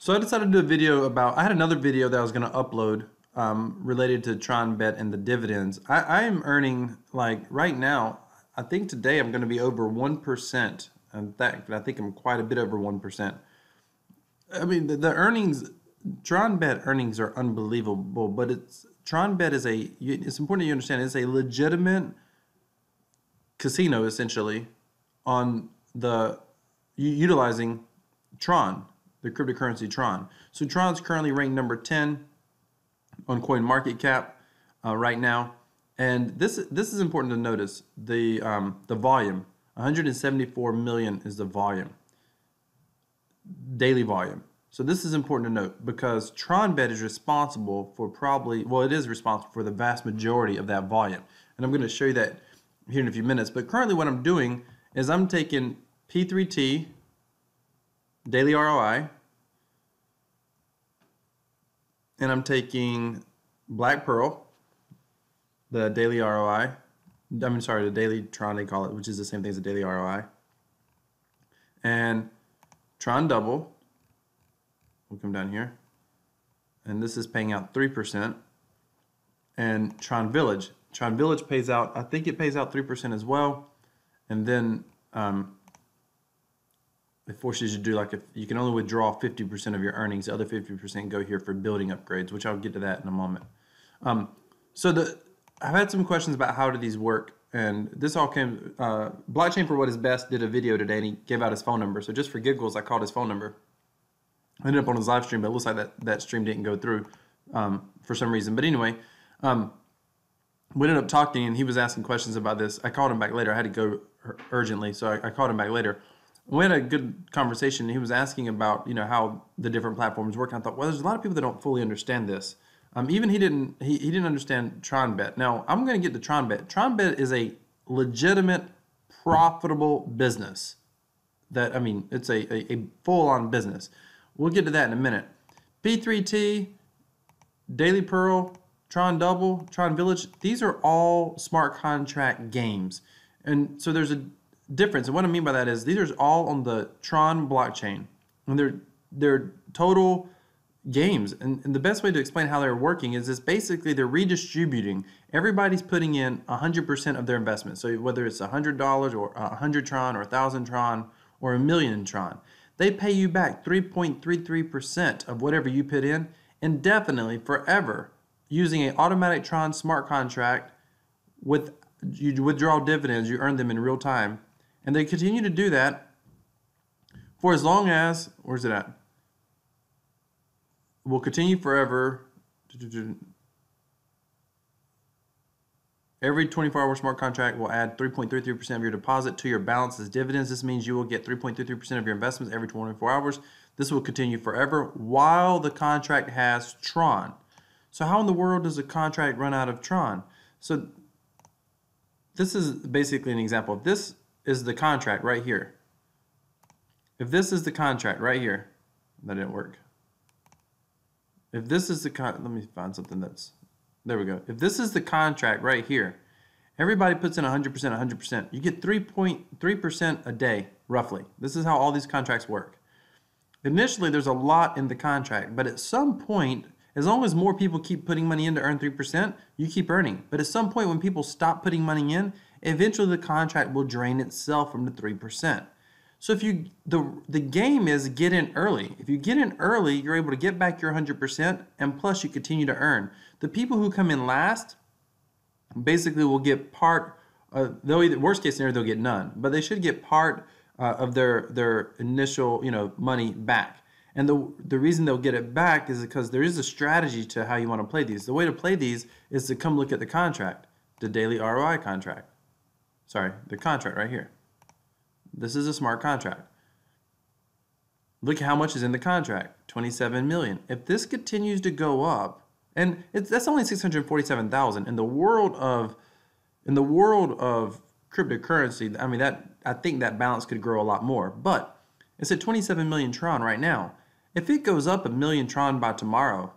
So I decided to do a video about, I had another video that I was going to upload related to Tronbet and the dividends. I am earning, like right now, I think today I'm going to be over 1%. In fact, I think I'm quite a bit over 1%. I mean, the earnings, Tronbet earnings are unbelievable, but Tronbet is it's important that you understand, it's a legitimate casino essentially on utilizing Tron, the cryptocurrency Tron. So Tron's currently ranked number 10 on CoinMarketCap right now, and this is important to notice. The volume, 174 million is the volume, daily volume. So this is important to note because Tronbet is responsible for it is responsible for the vast majority of that volume, and I'm going to show you that here in a few minutes. But currently, what I'm doing is I'm taking P3T daily ROI, and I'm taking Black Pearl, the daily ROI. The daily Tron they call it, which is the same thing as the daily ROI. And Tron Double, we'll come down here, and this is paying out 3%. And Tron Village pays out, I think it pays out 3% as well. And then it forces you to do you can only withdraw 50% of your earnings. The other 50% go here for building upgrades, which I'll get to that in a moment. I've had some questions about how do these work, and this all came, Blockchain for What Is Best did a video today, and he gave out his phone number. So just for giggles, I called his phone number. I ended up on his live stream, but it looks like that stream didn't go through for some reason. But anyway, we ended up talking, and he was asking questions about this. I called him back later. I had to go urgently, so I called him back later. We had a good conversation. He was asking about, how the different platforms work. And I thought, well, there's a lot of people that don't fully understand this. Even he didn't understand Tronbet. Now, I'm going to get to Tronbet. Tronbet is a legitimate, profitable business. It's a full-on business. We'll get to that in a minute. P3T, Daily Pearl, Tron Double, Tron Village, these are all smart contract games. And so there's a difference. And what I mean by that is these are all on the Tron blockchain. And they're total games. And the best way to explain how they're working is basically they're redistributing. Everybody's putting in 100% of their investment. So whether it's $100 or 100 Tron or 1,000 Tron or 1,000,000 Tron, they pay you back 3.33% of whatever you put in indefinitely, forever, using an automatic Tron smart contract. With you withdraw dividends, you earn them in real time, and they continue to do that for as long as, where's it at? Will continue forever. Every 24-hour smart contract will add 3.33% of your deposit to your balance as dividends. This means you will get 3.33% of your investments every 24 hours. This will continue forever while the contract has Tron. So how in the world does a contract run out of Tron? So this is basically an example. If this is the contract right here. If this is the contract right here, that didn't work. If this is the let me find something there we go. If this is the contract right here, everybody puts in 100%, 100%. You get 3.3% a day, roughly. This is how all these contracts work. Initially, there's a lot in the contract, but at some point, as long as more people keep putting money in to earn 3%, you keep earning. But at some point when people stop putting money in, eventually the contract will drain itself from the 3%. So if the game is get in early. If you get in early, you're able to get back your 100%, and plus you continue to earn. The people who come in last basically will get part, worst case scenario, they'll get none, but they should get part of their initial money back. And the reason they'll get it back is because there is a strategy to how you want to play these. The way to play these is to come look at the contract, the daily ROI contract. Sorry, the contract right here. This is a smart contract. Look at how much is in the contract, 27 million. If this continues to go up, and that's only 647,000 in the world of cryptocurrency. I think that balance could grow a lot more, but it's at 27 million Tron right now. If it goes up 1,000,000 Tron by tomorrow,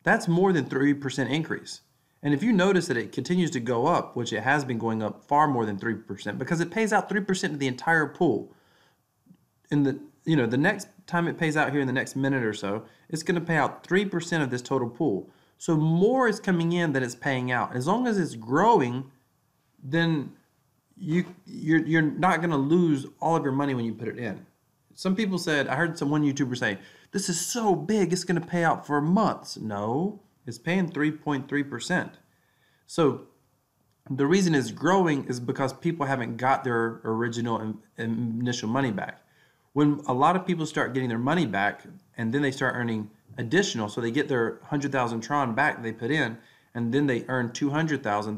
that's more than 3% increase. And if you notice that it continues to go up, which it has been going up far more than 3%, because it pays out 3% of the entire pool. In the next time it pays out here in the next minute or so, it's going to pay out 3% of this total pool. So more is coming in than it's paying out. As long as it's growing, then you're not going to lose all of your money when you put it in. Some people said, I heard one YouTuber say, this is so big, it's going to pay out for months. No, it's paying 3.3%. So the reason it's growing is because people haven't got their original initial money back. When a lot of people start getting their money back and then they start earning additional, so they get their 100,000 Tron back they put in, and then they earn 200,000,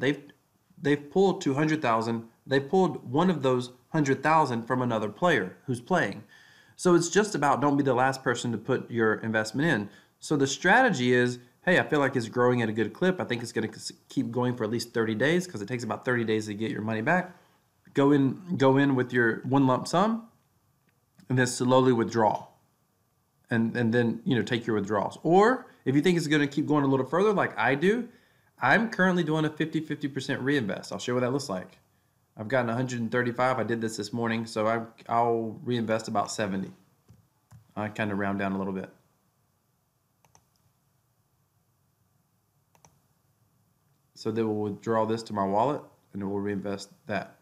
they've pulled 200,000, they pulled one of those 100,000 from another player who's playing. So it's just about don't be the last person to put your investment in. So the strategy is, hey, I feel like it's growing at a good clip. I think it's going to keep going for at least 30 days because it takes about 30 days to get your money back. Go in with your one lump sum and then slowly withdraw. And then, take your withdrawals. Or if you think it's going to keep going a little further like I do, I'm currently doing a 50% reinvest. I'll show you what that looks like. I've gotten 135. I did this morning, so I'll reinvest about 70. I kind of round down a little bit. So then we'll withdraw this to my wallet, and then we'll reinvest that.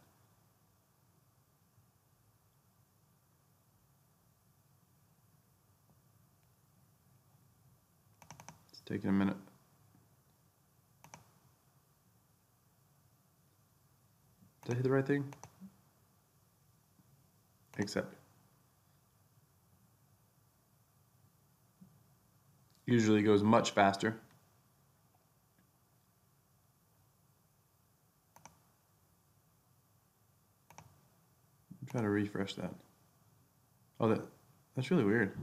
It's taking a minute. Did I hit the right thing? Accept. Usually goes much faster. I'm trying to refresh that. Oh, that's really weird.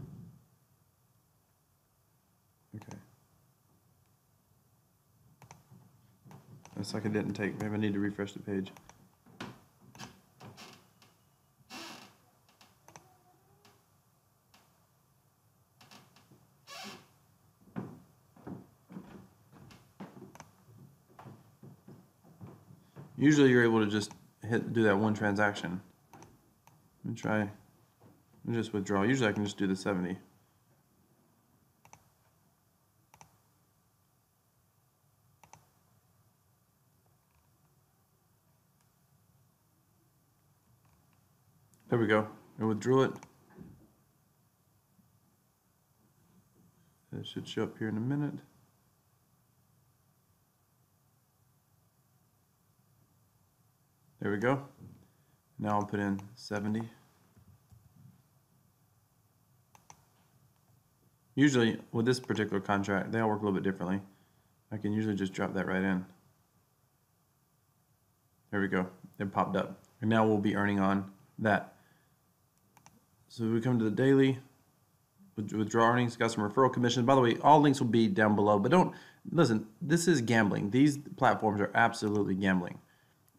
Okay. Looks like it didn't take. Maybe I need to refresh the page. Usually you're able to just do that one transaction. Let me try and just withdraw. Usually I can just do the 70. There we go. I withdrew it. It should show up here in a minute. There we go. Now I'll put in 70. Usually with this particular contract, they all work a little bit differently. I can usually just drop that right in. There we go. It popped up. And now we'll be earning on that. So we come to the daily. Withdraw earnings, got some referral commissions. By the way, all links will be down below. But don't, listen, this is gambling. These platforms are absolutely gambling.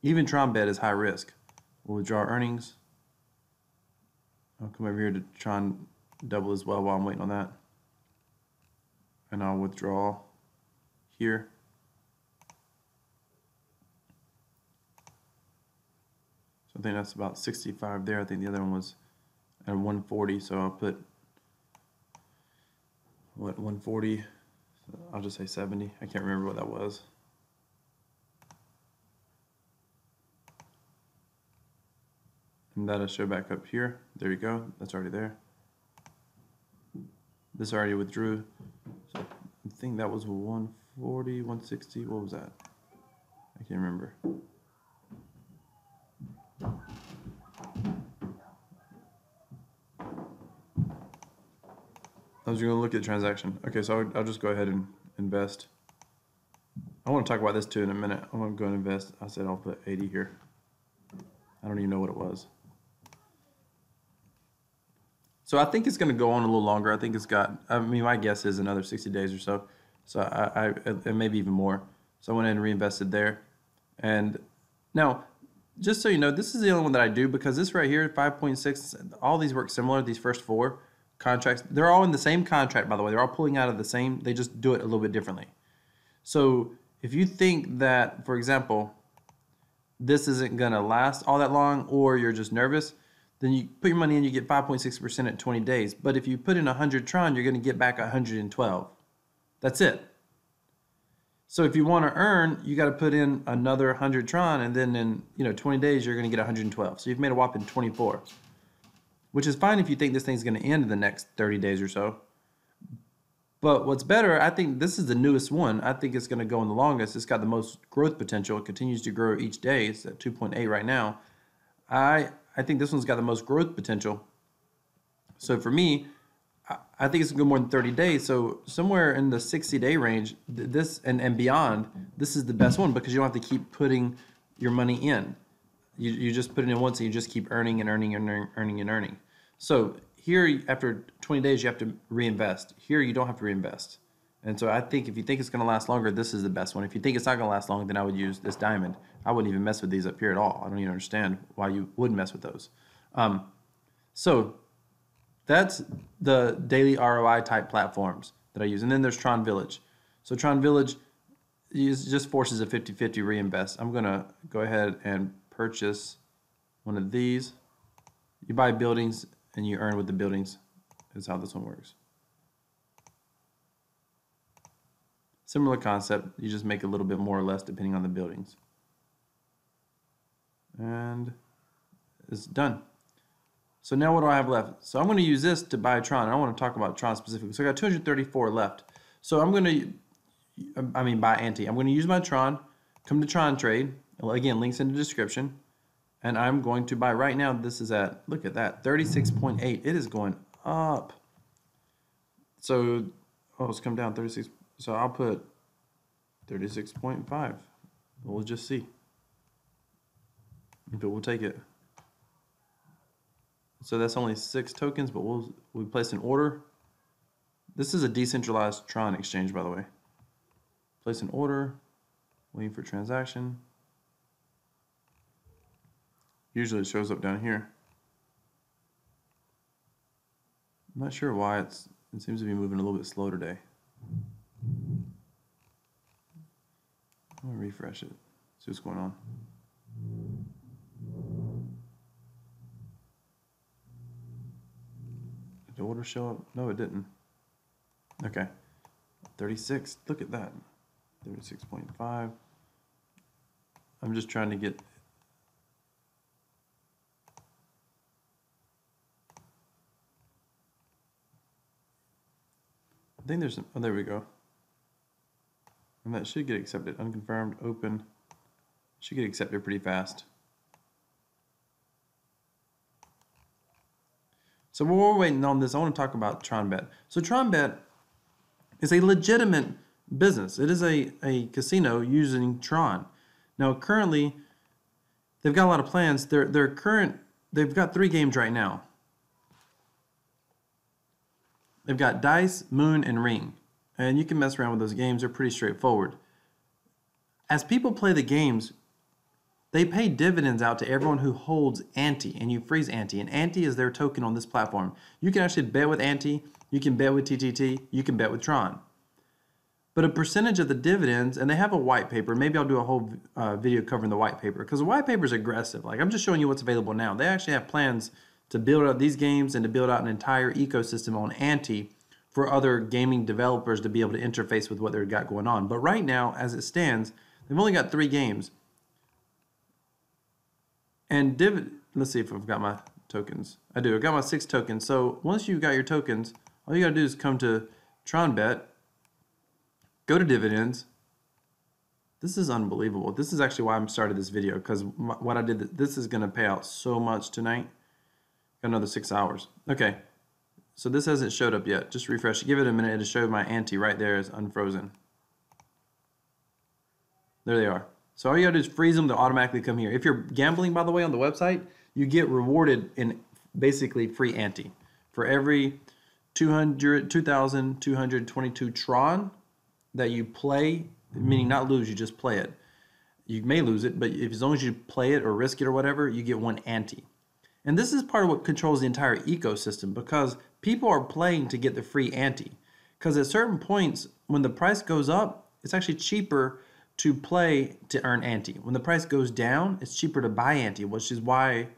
Even Tronbet is high risk. We'll withdraw earnings. I'll come over here to Tron double as well while I'm waiting on that. And I'll withdraw here. So I think that's about 65 there. I think the other one was at 140. So I'll put, what, 140? So I'll just say 70. I can't remember what that was. And that'll show back up here. There you go. That's already there. This already withdrew. So I think that was 140, 160. What was that? I can't remember. I was going to look at the transaction. Okay, so I'll just go ahead and invest. I want to talk about this too in a minute. I'm going to go and invest. I said I'll put 80 here. I don't even know what it was. So I think it's going to go on a little longer. I think it's got, I mean, my guess is another 60 days or so. So and maybe even more. So I went in and reinvested there. And now, just so you know, this is the only one that I do because this right here, 5.6, all these work similar, these first four contracts. They're all in the same contract, by the way. They're all pulling out of the same, they just do it a little bit differently. So if you think that, for example, this isn't going to last all that long or you're just nervous, then you put your money in, you get 5.6% at 20 days. But if you put in 100 Tron, you're going to get back 112. That's it. So if you want to earn, you got to put in another 100 Tron, and then in 20 days you're going to get 112. So you've made a whopping 24, which is fine if you think this thing's going to end in the next 30 days or so. But what's better, I think this is the newest one. I think it's going to go in the longest. It's got the most growth potential. It continues to grow each day. It's at 2.8 right now. I think this one's got the most growth potential. So for me, I think it's going to go more than 30 days. So somewhere in the 60-day range, this and beyond, this is the best one because you don't have to keep putting your money in. You just put it in once and you just keep earning and earning and earning and earning. So here, after 20 days, you have to reinvest. Here, you don't have to reinvest. And so I think if you think it's going to last longer, this is the best one. If you think it's not going to last long, then I would use this diamond. I wouldn't even mess with these up here at all. I don't even understand why you would mess with those. So that's the daily ROI type platforms that I use. And then there's Tron Village. So Tron Village just forces a 50-50 reinvest. I'm going to go ahead and purchase one of these. You buy buildings and you earn with the buildings. Is how this one works. Similar concept, you just make a little bit more or less depending on the buildings. And it's done. So now what do I have left? So I'm going to use this to buy Tron. I don't want to talk about Tron specifically. So I got 234 left. So I'm going to, buy Ante. I'm going to use my Tron, come to Tron Trade. Again, links in the description. And I'm going to buy right now. This is at, look at that, 36.8. It is going up. So, it's come down 36. So I'll put 36.5. We'll just see if it will take it. So that's only 6 tokens, but we place an order. This is a decentralized Tron exchange, by the way. Place an order, waiting for transaction. Usually it shows up down here. I'm not sure why it seems to be moving a little bit slow today. I'm gonna refresh it, see what's going on. Did the order show up? No, it didn't. Okay, 36, look at that, 36.5. I'm just trying to get, I think there's, oh, there we go. And that should get accepted. Unconfirmed, open. Should get accepted pretty fast. So while we're waiting on this, I want to talk about Tronbet. So Tronbet is a legitimate business. It is a casino using Tron. Now currently, they've got a lot of plans. They've got 3 games right now. They've got Dice, Moon, and Ring. And you can mess around with those games. They're pretty straightforward. As people play the games, they pay dividends out to everyone who holds Ante, and you freeze Ante. And Ante is their token on this platform. You can actually bet with Ante, you can bet with TTT, you can bet with Tron. But a percentage of the dividends, and they have a white paper. Maybe I'll do a whole video covering the white paper, because the white paper is aggressive. Like, I'm just showing you what's available now. They actually have plans to build out these games and to build out an entire ecosystem on Ante for other gaming developers to be able to interface with what they've got going on. But right now, as it stands, they've only got 3 games. And let's see if I've got my tokens. I do. I've got my 6 tokens. So once you've got your tokens, all you got to do is come to Tronbet, go to dividends. This is unbelievable. This is actually why I started this video, because what I did, this is going to pay out so much tonight. Got another 6 hours. Okay. So this hasn't showed up yet. Just refresh it. Give it a minute. It'll show my Ante right there is unfrozen. There they are. So all you gotta do is freeze them. They'll automatically come here. If you're gambling, by the way, on the website, you get rewarded in basically free Ante. For every 2,222 Tron that you play, meaning not lose, you just play it. You may lose it, but as long as you play it or risk it or whatever, you get 1 Ante. And this is part of what controls the entire ecosystem, because people are playing to get the free Ante. Because at certain points, when the price goes up, it's actually cheaper to play to earn Ante. When the price goes down, it's cheaper to buy Ante, which is why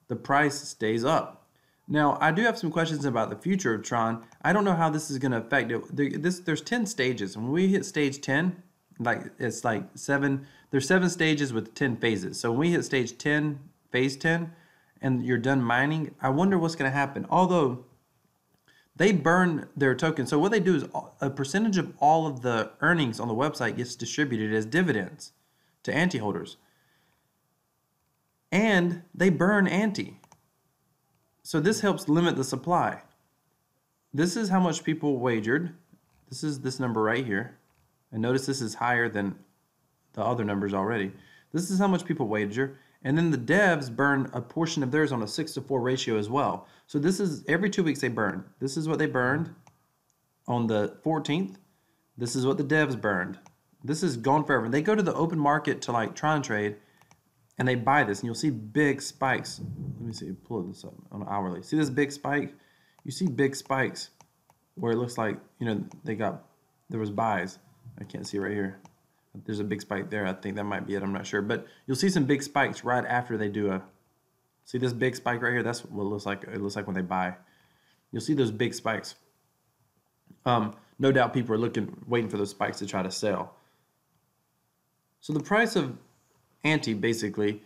the price stays up. Now, I do have some questions about the future of Tron. I don't know how this is going to affect it. There's 10 stages. When we hit stage 10, it's like 7, there's 7 stages with 10 phases. So when we hit stage 10, phase 10, and you're done mining, I wonder what's going to happen. Although they burn their token. So what they do is a percentage of all of the earnings on the website gets distributed as dividends to ante holders. And they burn ante. So this helps limit the supply. This is how much people wagered. This is this number right here. And notice this is higher than the other numbers already. This is how much people wager. And then the devs burn a portion of theirs on a 6-to-4 ratio as well. So this is every 2 weeks they burn. This is what they burned on the 14th. This is what the devs burned. This is gone forever. They go to the open market to like Tron Trade and they buy this, and you'll see big spikes. Let me see, pull this up on hourly. See this big spike? You see big spikes where it looks like, you know, there was buys. I can't see right here. There's a big spike there. I think that might be it. I'm not sure. But you'll see some big spikes right after they do see this big spike right here? That's what it looks like. It looks like when they buy. You'll see those big spikes. No doubt people are waiting for those spikes to try to sell. So the price of ante basically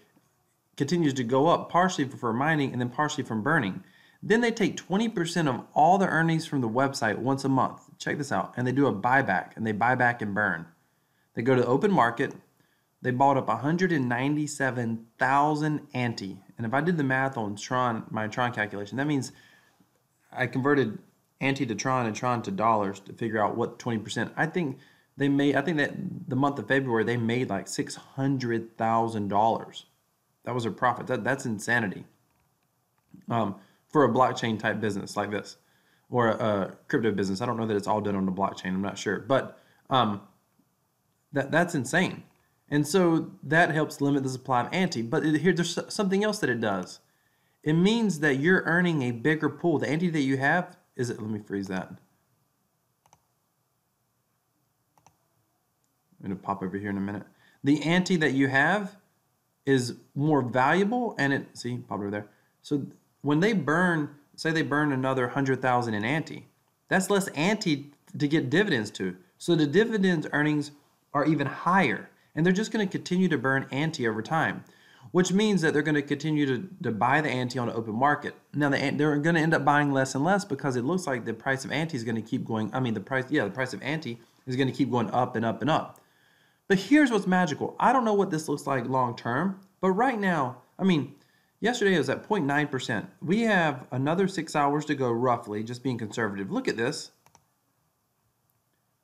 continues to go up, partially for mining and then partially from burning. Then they take 20% of all the earnings from the website once a month. Check this out. And they do a buyback, and they buy back and burn. They go to the open market. They bought up 197,000 ante. And if I did the math on Tron, my Tron calculation, that means I converted ante to Tron and Tron to dollars to figure out what 20%. I think that the month of February they made like $600,000. That was a profit. That's insanity. For a blockchain type business like this, or a crypto business. I don't know that it's all done on the blockchain. I'm not sure, but that's insane. And so that helps limit the supply of ante. But there's something else that it does. It means that you're earning a bigger pool. The ante that you have let me freeze that. I'm going to pop over here in a minute. The ante that you have is more valuable, and pop over there. So when they burn, say they burn another 100,000 in ante, that's less ante to get dividends to. So the dividends earnings are even higher, and they're just going to continue to burn ante over time, which means that they're going to continue to buy the ante on the open market. Now they're going to end up buying less and less because it looks like the price of ante is going to keep going. The price of ante is going to keep going up and up and up. But here's what's magical. I don't know what this looks like long term, but right now, yesterday it was at 0.9%. We have another 6 hours to go roughly, just being conservative. Look at this.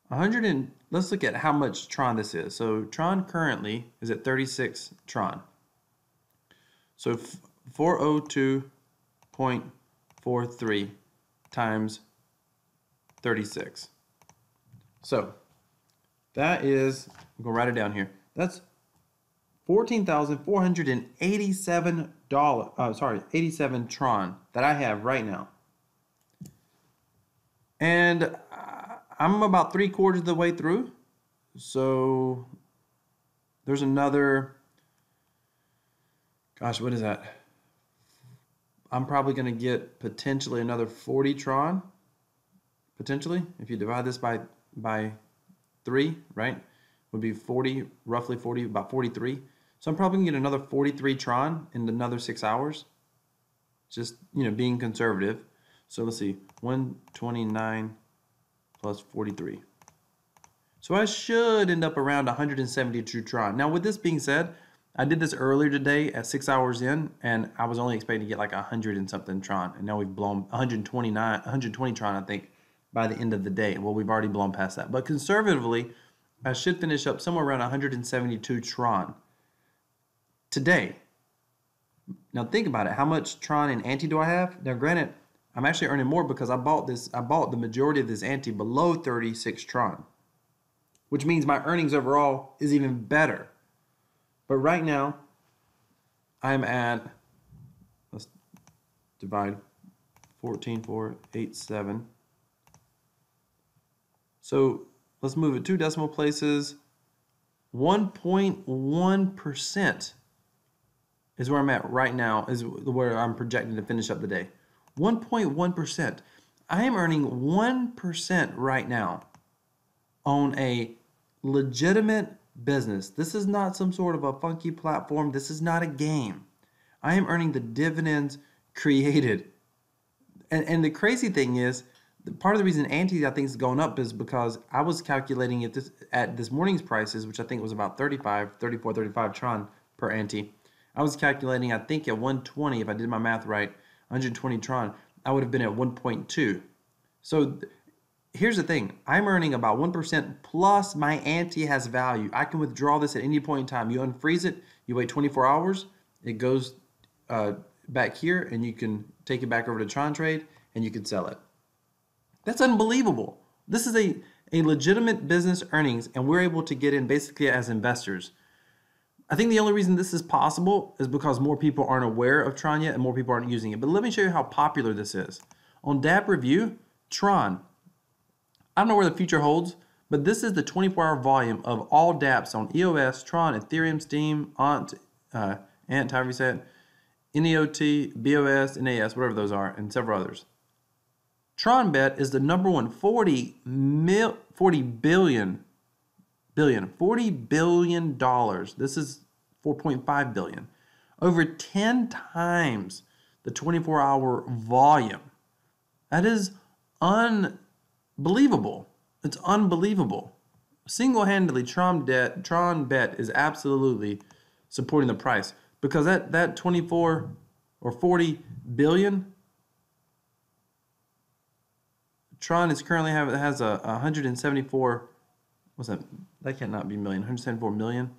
Let's look at how much Tron this is. So Tron currently is at 36 Tron. So 402.43 times 36. So that is, I'm going to write it down here. That's $14,487. 87 Tron that I have right now. And I'm about 3/4 of the way through. So there's another, gosh, what is that? I'm probably going to get potentially another 40 Tron. Potentially, if you divide this by 3, right? Would be 40, roughly 40, about 43. So I'm probably going to get another 43 Tron in another 6 hours. Just, being conservative. So let's see, 129 plus 43. So I should end up around 172 Tron. Now, with this being said, I did this earlier today at 6 hours in, and I was only expecting to get like 100 and something Tron. And now we've blown 120 Tron, I think, by the end of the day. Well, we've already blown past that. But conservatively, I should finish up somewhere around 172 Tron today. Now think about it. How much Tron and ante do I have? Now granted, I'm actually earning more because I bought the majority of this ante below 36 Tron, which means my earnings overall is even better. But right now, I'm at, let's divide 14,487. So let's move it 2 decimal places. 1.1% is where I'm at right now, is where I'm projecting to finish up the day. 1.1%. I am earning 1% right now on a legitimate business. This is not some sort of a funky platform. This is not a game. I am earning the dividends created. And the crazy thing is, part of the reason ante I think is going up is because I was calculating it at this morning's prices, which I think was about 34, 35 Tron per ante. I was calculating, I think at 120, if I did my math right, 120 Tron, I would have been at 1.2. So here's the thing. I'm earning about 1% plus my ante has value. I can withdraw this at any point in time. You unfreeze it, you wait 24 hours, it goes back here, and you can take it back over to Tron Trade, and you can sell it. That's unbelievable. This is a legitimate business earnings, and we're able to get in basically as investors. I think the only reason this is possible is because more people aren't aware of Tron yet and more people aren't using it. But let me show you how popular this is. On DApp Review, Tron. I don't know where the future holds, but this is the 24-hour volume of all dApps on EOS, Tron, Ethereum, Steam, Ant, however you say it, NEOT, BOS, NAS, whatever those are, and several others. Tronbet is the number one, $40 billion. This is 4.5 billion. Over 10 times the 24-hour volume. That is unbelievable. It's unbelievable. Single-handedly, Tronbet is absolutely supporting the price, because that 24 or 40 billion, Tron is currently has a 174. What's that? That cannot be million. 174 million.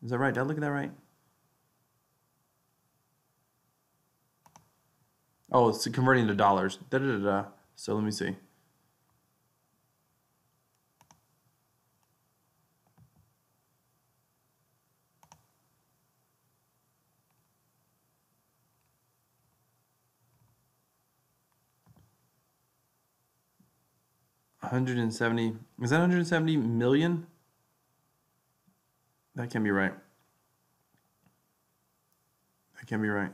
Is that right? Did I look at that right? Oh, it's converting to dollars. So let me see. Is that 170 million? That can't be right. That can't be right.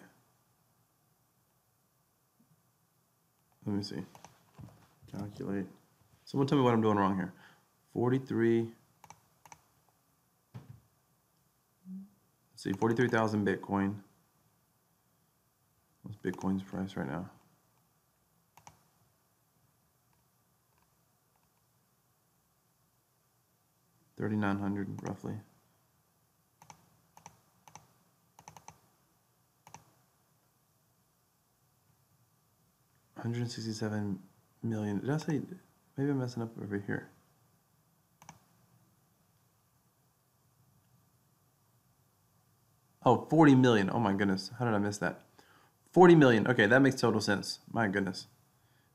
Let me see. Calculate. Someone tell me what I'm doing wrong here. 43. Let's see, 43,000 Bitcoin. What's Bitcoin's price right now? $3,900 roughly. $167 million. Did I say? Maybe I'm messing up over here. Oh, 40 million. Oh my goodness. How did I miss that? 40 million. Okay, that makes total sense. My goodness.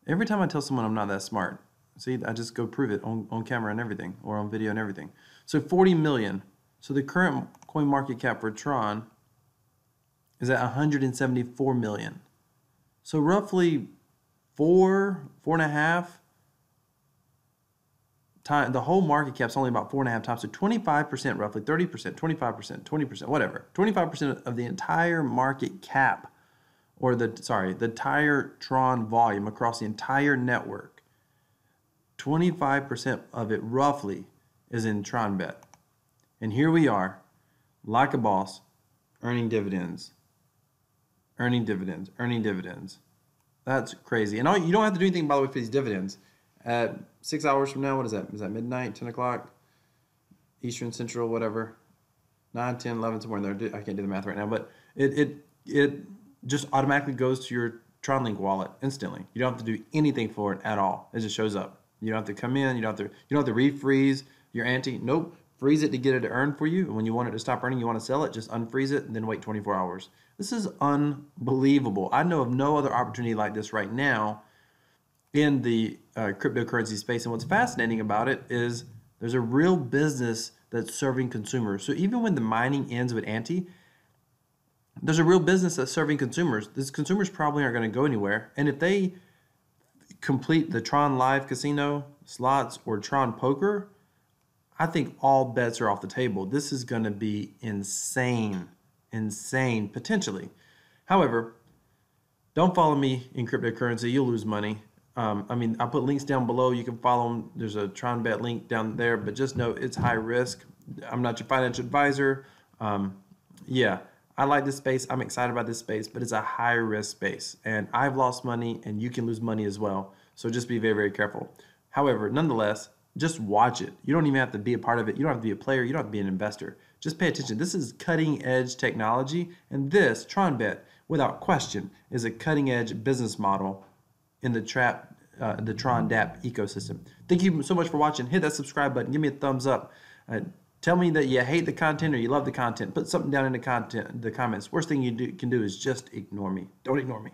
Every time I tell someone I'm not that smart, see, I just go prove it on camera and everything, or on video and everything. So 40 million. So the current coin market cap for Tron is at 174 million. So roughly 4.5 times. The whole market cap's only about 4.5 times. So 25%, roughly 30%, 25%, 20%, whatever. 25% of the entire market cap, or the entire Tron volume across the entire network. 25% of it roughly is in Tronbet. And here we are, like a boss, earning dividends, earning dividends, earning dividends. That's crazy. And you don't have to do anything, by the way, for these dividends. At 6 hours from now, what is that? Is that midnight, 10 o'clock? Eastern, Central, whatever. 9, 10, 11, somewhere in there. I can't do the math right now. But it just automatically goes to your TronLink wallet instantly. You don't have to do anything for it at all. It just shows up. You don't have to come in. You don't have to refreeze your ante. Nope. Freeze it to get it to earn for you. And when you want it to stop earning, you want to sell it, just unfreeze it and then wait 24 hours. This is unbelievable. I know of no other opportunity like this right now in the cryptocurrency space. And what's fascinating about it is there's a real business that's serving consumers. So even when the mining ends with ante, there's a real business that's serving consumers. These consumers probably aren't going to go anywhere. And if they complete the Tron Live Casino, slots, or Tron Poker, I think all bets are off the table. This is going to be insane, insane potentially. However, don't follow me in cryptocurrency. You'll lose money. I mean, I'll put links down below. You can follow them. There's a Tronbet link down there, but just know it's high risk. I'm not your financial advisor. Yeah, I like this space. I'm excited about this space, but it's a high risk space. And I've lost money, and you can lose money as well. So just be very, very careful. However, nonetheless, just watch it. You don't even have to be a part of it. You don't have to be a player. You don't have to be an investor. Just pay attention. This is cutting edge technology, and this Tronbet, without question, is a cutting edge business model in the Tron DApp ecosystem. Thank you so much for watching. Hit that subscribe button. Give me a thumbs up. Tell me that you hate the content or you love the content. Put something down in the comments. Worst thing you can do is just ignore me. Don't ignore me.